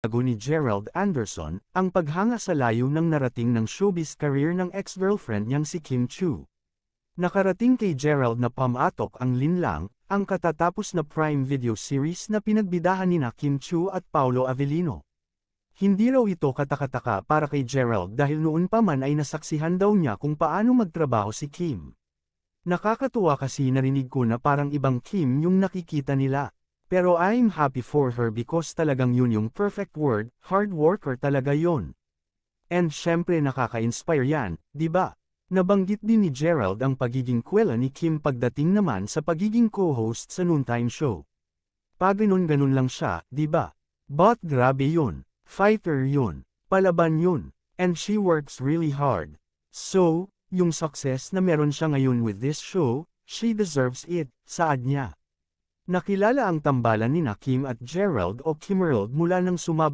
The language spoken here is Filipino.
Bago ni Gerald Anderson, ang paghanga sa layo ng narating ng showbiz career ng ex-girlfriend niyang si Kim Chiu. Nakarating kay Gerald na pamatok ang linlang, ang katatapos na Prime Video series na pinagbidahan nina Kim Chiu at Paolo Avellino. Hindi raw ito katakataka para kay Gerald dahil noon pa man ay nasaksihan daw niya kung paano magtrabaho si Kim. Nakakatuwa kasi narinig ko na parang ibang Kim yung nakikita nila. Pero I'm happy for her because talagang yun yung perfect word, hard worker talaga yon. And syempre nakaka-inspire yan, di ba? Nabanggit din ni Gerald ang pagiging kwela ni Kim pagdating naman sa pagiging co-host sa noontime show. Pag ganun lang siya, di ba? But grabe yun, fighter yun, palaban yun, and she works really hard. So, yung success na meron siya ngayon with this show, she deserves it, saad niya. Nakilala ang tambalan nina Kim at Gerald o Kimerald mula nang sumabay